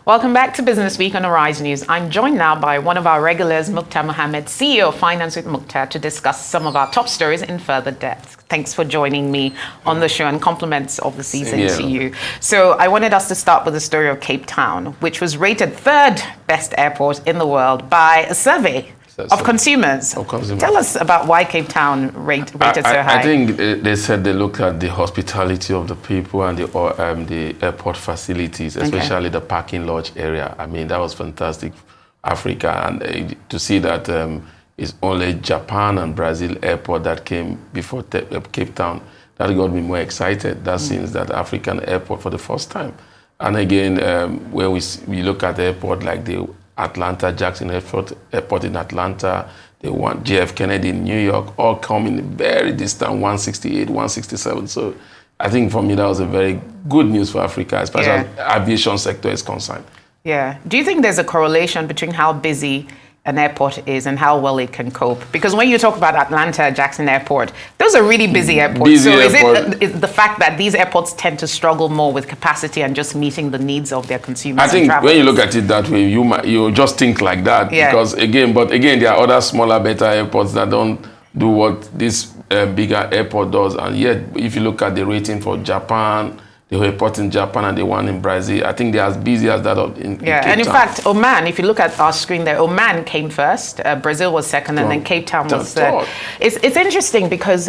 Welcome back to Business Week on Arise News. I'm joined now by one of our regulars, Markets-Mohammed, CEO of Finance with Mukhtar, to discuss some of our top stories in further depth. Thanks for joining me on the show, and compliments of the season to you. So I wanted us to start with the story of Cape Town, which was rated third best airport in the world by a survey of consumers. Tell us about why Cape Town rated so high. I think they said they look at the hospitality of the people and the airport facilities, especially the parking lot area. I mean, that was fantastic. Africa, and to see that it's only Japan and Brazil airport that came before Cape Town, that got me more excited. That seems that African airport for the first time. And again, where we look at the airport like the Atlanta, Jackson Airport in Atlanta, they want JF Kennedy in New York, all come in very distant 168, 167. So I think for me that was a very good news for Africa, especially as the aviation sector is concerned. Yeah. Do you think there's a correlation between how busy an airport is and how well it can cope? Because when you talk about Atlanta, Jackson Airport, those are really busy airports. So is it the fact that these airports tend to struggle more with capacity and just meeting the needs of their consumers? I think when you look at it that way, you just think like that. Because again, there are other smaller, better airports that don't do what this bigger airport does. And yet, if you look at the rating for Japan, the airport in Japan and the one in Brazil, I think they're as busy as that in Cape Town. And in fact, Oman, if you look at our screen there, Oman came first, Brazil was second, and then Cape Town was third. It's interesting because,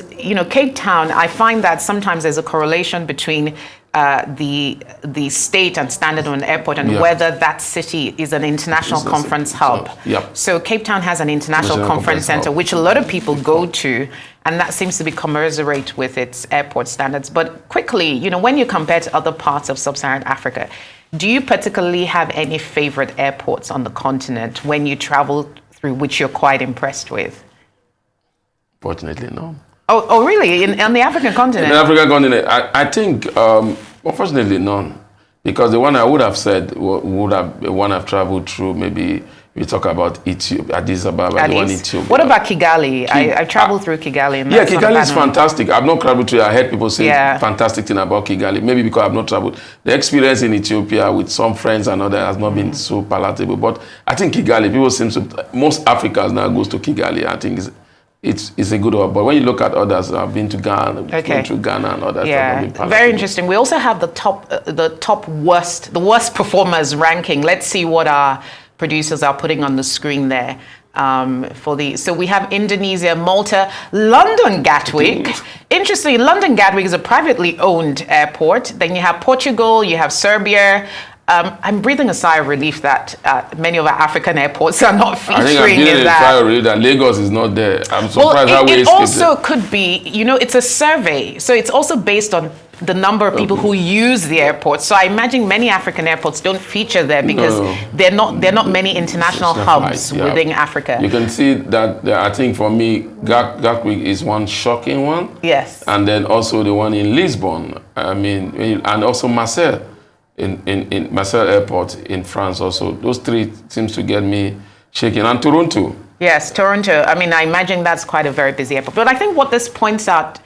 Cape Town, I find that sometimes there's a correlation between the state and standard of an airport and whether that city is an international conference hub. So Cape Town has an international conference center, which a lot of people go to, and that seems to be commensurate with its airport standards. But quickly, when you compare to other parts of sub-Saharan Africa, do you particularly have any favorite airports on the continent when you travel through which you're quite impressed with? Fortunately, no. Oh, really? On the African continent? In the African continent, I think, unfortunately, none. Because the one I would have said would have the one I've traveled through, maybe we talk about Ethiopia, Addis Ababa, the one in Ethiopia. What about Kigali? I traveled through Kigali. And Kigali is fantastic. I've not traveled to it. I heard people say fantastic thing about Kigali. Maybe because I've not traveled. The experience in Ethiopia with some friends and others has not been so palatable. But I think Kigali, people seem to, most Africans now goes to Kigali. I think it's a good one. But when you look at others, I've been to Ghana, been to Ghana and others. Very interesting. We also have the worst performers ranking. Let's see what our producers are putting on the screen there. So we have Indonesia, Malta, London Gatwick. Interestingly, London Gatwick is a privately owned airport. Then you have Portugal, you have Serbia. I'm breathing a sigh of relief that many of our African airports are not featuring in that. I think I'm breathing a sigh of relief that Lagos is not there. I'm surprised how it also could be, it's a survey. So it's also based on the number of people who use the airport. So I imagine many African airports don't feature there because they're not many international hubs within Africa. You can see that, I think for me, Gatwick is one shocking one. Yes. And then also the one in Lisbon. And also Marseille. In Marseille Airport in France also. Those three seems to get me shaking. And Toronto. Yes, Toronto. I imagine that's quite a very busy airport. But I think what this points out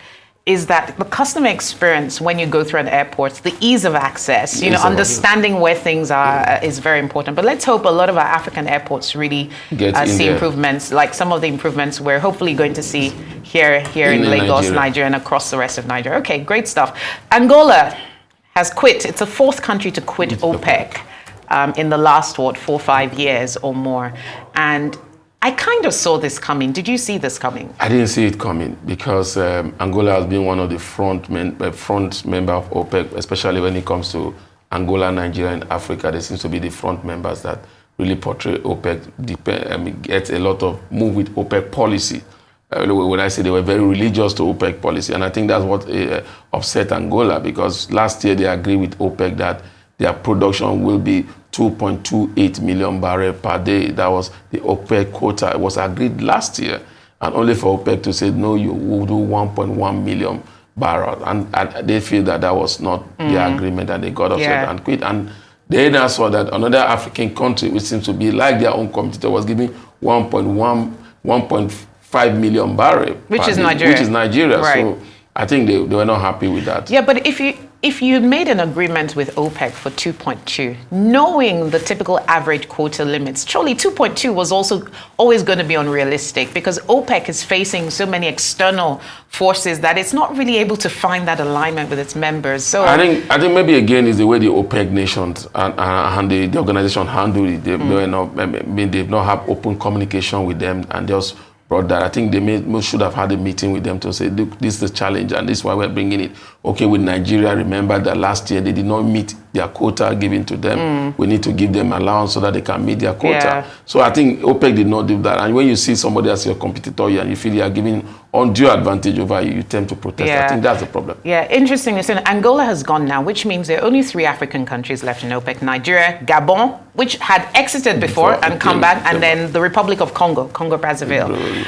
is that the customer experience when you go through an airport, the ease of access, understanding where things are is very important. But let's hope a lot of our African airports really see improvements, like some of the improvements we're hopefully going to see here in Lagos, Nigeria, and across the rest of Nigeria. Okay, great stuff. Angola has quit. It's the fourth country to quit OPEC in the last, 4 or 5 years or more. And I kind of saw this coming. Did you see this coming? I didn't see it coming because Angola has been one of the front member of OPEC, especially when it comes to Angola, Nigeria, and Africa. They seem to be the front members that really portray OPEC, get a lot of move with OPEC policy. When I say they were very religious to OPEC policy, and I think that's what upset Angola, because last year they agreed with OPEC that their production will be 2.28 million barrels per day. That was the OPEC quota. It was agreed last year, and only for OPEC to say, no, you will do 1.1 million barrels. And they feel that was not the agreement, and they got upset and quit. And they now saw that another African country, which seems to be like their own competitor, was giving 1.5 million barrels. Which is Nigeria. Right. So I think they were not happy with that. Yeah, but if if you made an agreement with OPEC for 2.2, knowing the typical average quota limits, surely 2.2 was also always going to be unrealistic because OPEC is facing so many external forces that it's not really able to find that alignment with its members. So I think maybe again is the way the OPEC nations and the organization handle it. They've not have open communication with them and just brought that. I think they should have had a meeting with them to say, look, this is the challenge and this is why we're bringing it. Okay, with Nigeria, remember that last year they did not meet their quota given to them. We need to give them allowance so that they can meet their quota. Yeah. So I think OPEC did not do that. And when you see somebody as your competitor and you feel you are giving undue advantage over you, you tend to protest. Yeah. I think that's the problem. Yeah, interesting. Listen, Angola has gone now, which means there are only 3 African countries left in OPEC. Nigeria, Gabon, which had exited before and come back, and then the Republic of Congo-Brazzaville.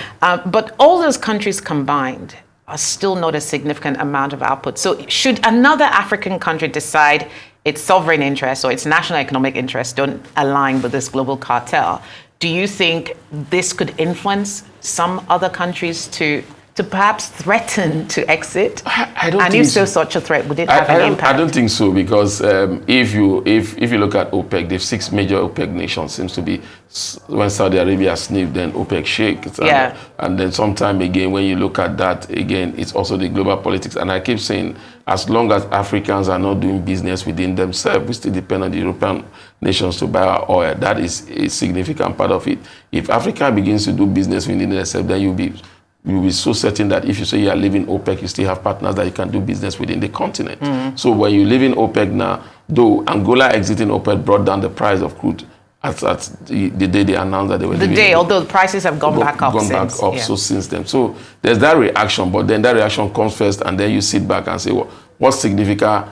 But all those countries combined are still not a significant amount of output. So should another African country decide its sovereign interests or its national economic interests don't align with this global cartel, do you think this could influence some other countries to perhaps threaten to exit? I don't and think if so, such a threat, would it have an impact? I don't think so, because if you look at OPEC, the 6 major OPEC nations seems to be, when Saudi Arabia sniffed, then OPEC shakes. And then sometime again, when you look at that, again, it's also the global politics. And I keep saying, as long as Africans are not doing business within themselves, we still depend on the European nations to buy our oil. That is a significant part of it. If Africa begins to do business within themselves, then you'll be so certain that if you say you are leaving OPEC, you still have partners that you can do business within the continent. So when you live in OPEC now, though Angola exiting OPEC brought down the price of crude at the day they announced that they were leaving. Although the prices have gone back up since. So since then. So there's that reaction, but then that reaction comes first, and then you sit back and say, well, what significant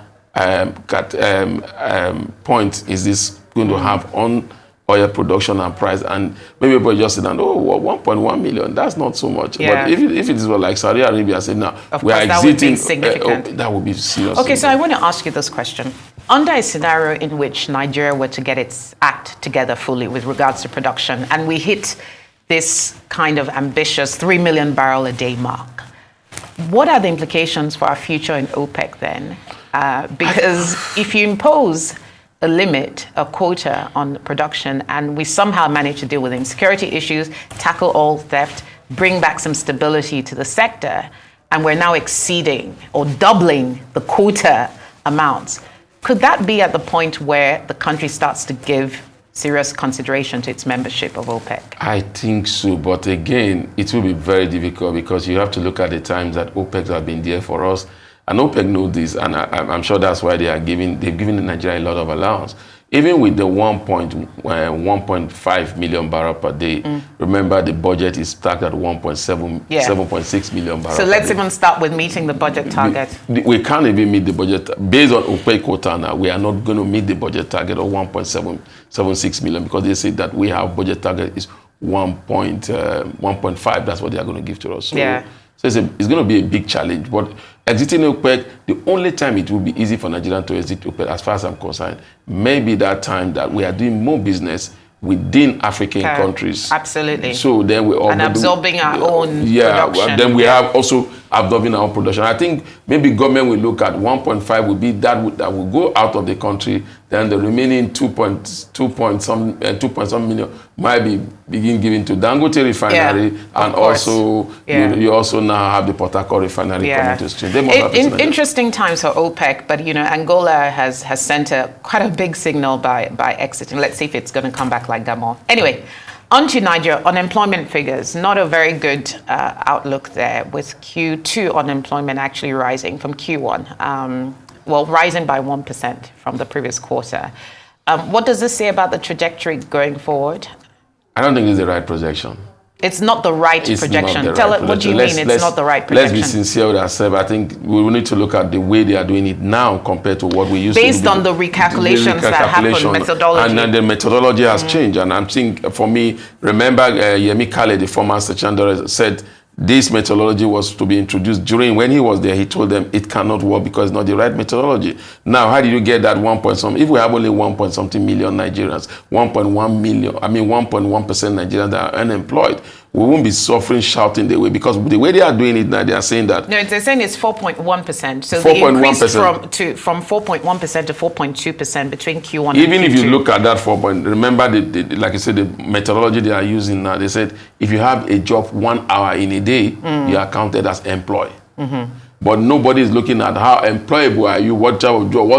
point is this going to have on oil production and price? And maybe people just say, oh, 1.1 million, that's not so much. Yeah. But if it is like Saudi Arabia said, now we are that exiting, would be significant. that would be serious. Okay, so I want to ask you this question. Under a scenario in which Nigeria were to get its act together fully with regards to production, and we hit this kind of ambitious 3 million barrel a day mark, what are the implications for our future in OPEC then? Because if you impose a limit, a quota on production, and we somehow manage to deal with insecurity issues, tackle oil theft, bring back some stability to the sector, and we're now exceeding or doubling the quota amounts, could that be at the point where the country starts to give serious consideration to its membership of OPEC? I think so, but again, it will be very difficult because you have to look at the times that OPEC have been there for us. And OPEC knows this, and I'm sure that's why they've given Nigeria a lot of allowance. Even with the 1.5 million barrel per day, remember the budget is stacked at 7.6 million barrels. So let's even start with meeting the budget target. We can't even meet the budget. Based on OPEC quota now, we are not going to meet the budget target of 1.76 million because they say that we have budget target is 1.5. That's what they are going to give to us. So it's going to be a big challenge. But exiting OPEC, the only time it will be easy for Nigeria to exit OPEC, as far as I'm concerned, maybe that time that we are doing more business within African countries. Absolutely. So then we all absorbing our own production. Then we have also absorbing our own production. I think maybe government will look at 1.5 will be that will go out of the country. Then the remaining 2 some million might be begin giving to Dangote refinery, and also you also now have the Port Harcourt refinery coming to stream. Interesting times for OPEC, but Angola has sent quite a big signal by exiting. Let's see if it's going to come back like Gabon. Anyway, on to Nigeria, unemployment figures, not a very good outlook there, with Q2 unemployment actually rising from Q1. Rising by 1% from the previous quarter. What does this say about the trajectory going forward? I don't think it's the right projection. It's not the right projection. What do you mean it's not the right projection? Let's be sincere with ourselves. I think we will need to look at the way they are doing it now compared to what we used to do. Based on the recalculations that happened, methodology. And then the methodology has changed. And I'm thinking, for me, remember Yemi Kale, the former Secretary, said this methodology was to be introduced when he was there. He told them it cannot work because it's not the right methodology. Now, how did you get that 1 point something? If we have only 1 something million Nigerians, 1.1 million, 1.1% Nigerians that are unemployed, we won't be suffering shouting the way, because the way they are doing it now, they are saying that. No, they're saying it's 4.1%. So 4.1%. they increased from 4.1% to 4.2% between Q1 Even and Q2. if you look at that 4 point, remember, like you said, the methodology they are using now, they said if you have a job 1 hour in a day, you are counted as employed. But nobody is looking at how employable are you, what type of job,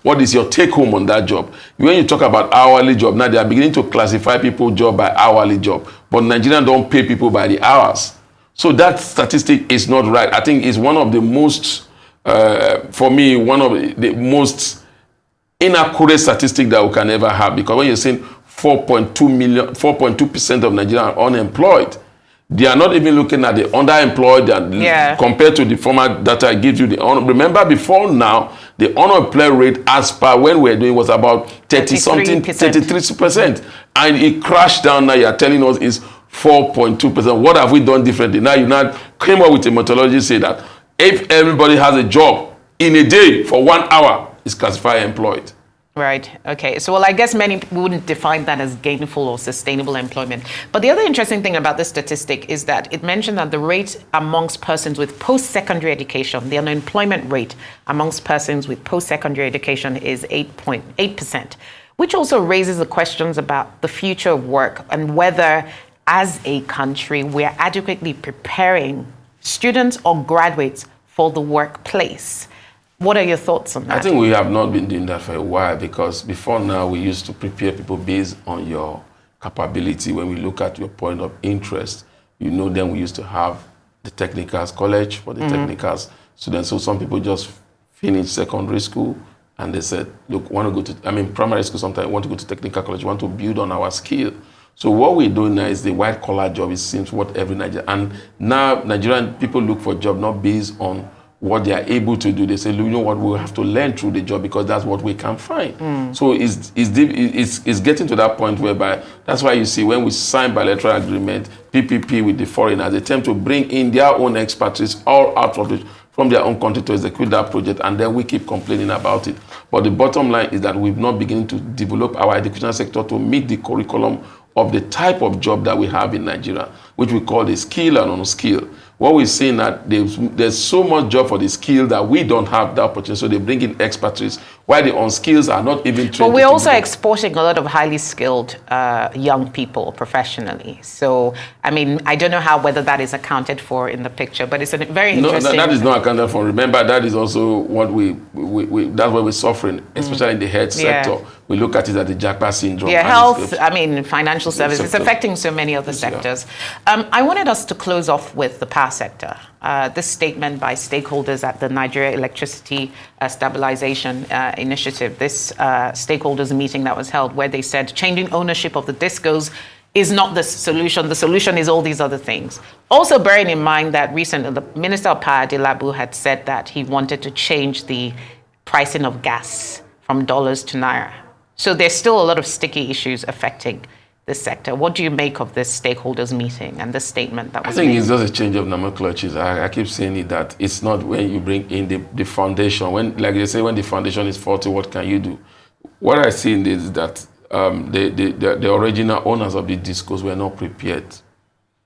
what is your take home on that job. When you talk about hourly job, now they are beginning to classify people job by hourly job. But Nigerians don't pay people by the hours. So that statistic is not right. I think it's one of the most, for me, one of the most inaccurate statistic that we can ever have. Because when you're saying 4.2% of Nigerians are unemployed, they are not even looking at the underemployed compared to the former data I give you. Remember, before now, the unemployed rate as per when we were doing was about 33%. And it crashed down. Now you're telling us is 4.2%. What have we done differently? Now you came up with a methodology say that if everybody has a job in a day for 1 hour, it's classified employed. Right. Okay. So, well, I guess many wouldn't define that as gainful or sustainable employment. But the other interesting thing about this statistic is that it mentioned that the rate amongst persons with post-secondary education, the unemployment rate amongst persons with post-secondary education is 8.8%, which also raises the questions about the future of work and whether, as a country, we're adequately preparing students or graduates for the workplace. What are your thoughts on that? I think we have not been doing that for a while, because before now we used to prepare people based on your capability. When we look at your point of interest, then we used to have the technicals college for the technicals students. So some people just finished secondary school and they said, look, want to go to, primary school sometimes, want to go to technical college, want to build on our skill. So what we're doing now is the white collar job. It seems what every Nigerian, and now Nigerian people look for a job not based on what they are able to do. They say, you know what, we'll have to learn through the job because that's what we can find. So it's getting to that point whereby, that's why you see when we sign bilateral agreement, PPP with the foreigners, they attempt to bring in their own expertise all out from their own country to execute that project, and then we keep complaining about it. But the bottom line is that we've not beginning to develop our education sector to meet the curriculum of the type of job that we have in Nigeria, which we call the skill and unskill. What we're seeing that there's so much job for the skill that we don't have that opportunity. So they bring in expertise, while the unskills are not even trained. But we're also exporting a lot of highly skilled young people professionally. So, I don't know whether that is accounted for in the picture, but it's a very interesting. No, that is not accounted for. Remember, that is also what that's what we're suffering, especially in the health sector. We look at it as the Jackpot syndrome. Yeah, health, financial services. It's affecting so many other sectors. I wanted us to close off with the power sector. This statement by stakeholders at the Nigeria Electricity Stabilization Initiative, this stakeholders meeting that was held, where they said changing ownership of the discos is not the solution. The solution is all these other things. Also bearing in mind that recently the Minister of Power, Adelabu, had said that he wanted to change the pricing of gas from dollars to naira. So there's still a lot of sticky issues affecting this sector. What do you make of this stakeholders meeting and the statement that was made? I think it's just a change of nomenclatures. I keep saying it that it's not when you bring in the foundation. When, like they say, when the foundation is faulty, what can you do? What I see in this is that the original owners of the discos were not prepared.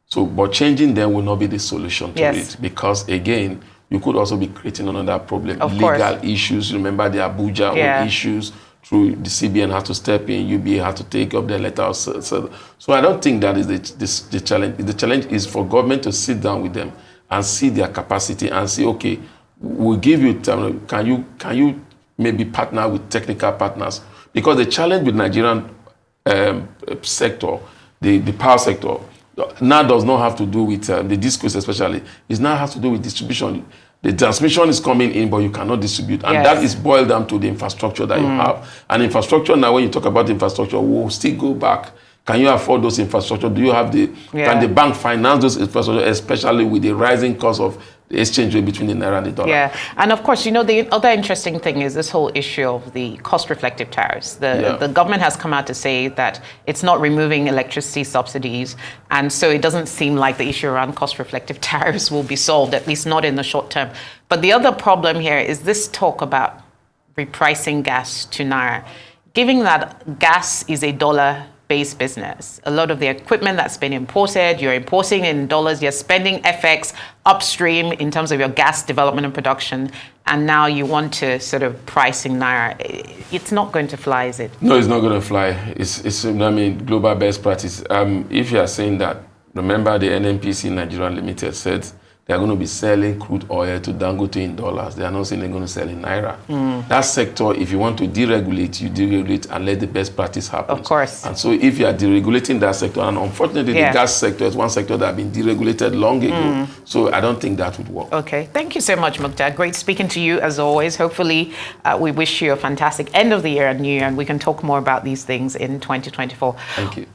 So, but changing them will not be the solution to it, because again, you could also be creating another problem. Legal issues. Remember the Abuja issues. Through the CBN had to step in, UBA had to take up their letter. So I don't think that is the challenge. The challenge is for government to sit down with them and see their capacity and say, okay, we'll give you time. Can you maybe partner with technical partners? Because the challenge with Nigerian sector, the power sector, now does not have to do with the discourse especially. It now has to do with distribution. The transmission is coming in, but you cannot distribute. And that is boiled down to the infrastructure that you have. And infrastructure, now when you talk about infrastructure, we'll still go back. Can you afford those infrastructure? Do you have can the bank finance those infrastructure, especially with the rising cost of the exchange rate between the naira and the dollar? Yeah, and of course, the other interesting thing is this whole issue of the cost-reflective tariffs. The government has come out to say that it's not removing electricity subsidies, and so it doesn't seem like the issue around cost-reflective tariffs will be solved, at least not in the short term. But the other problem here is this talk about repricing gas to naira. Given that gas is a dollar based business. A lot of the equipment that's been imported, you're importing in dollars, you're spending FX upstream in terms of your gas development and production, and now you want to sort of price in Naira. It's not going to fly, is it? No, it's not going to fly. It's global best practice. If you are saying that, remember the NNPC Nigeria Limited said they are going to be selling crude oil to Dangote in dollars. They are not saying they're going to sell in Naira. That sector, if you want to deregulate, you deregulate and let the best practice happen. Of course. And so if you are deregulating that sector, and unfortunately the gas sector is one sector that has been deregulated long ago, so I don't think that would work. Okay, thank you so much, Mukhtar. Great speaking to you as always. Hopefully we wish you a fantastic end of the year and new year, and we can talk more about these things in 2024. Thank you.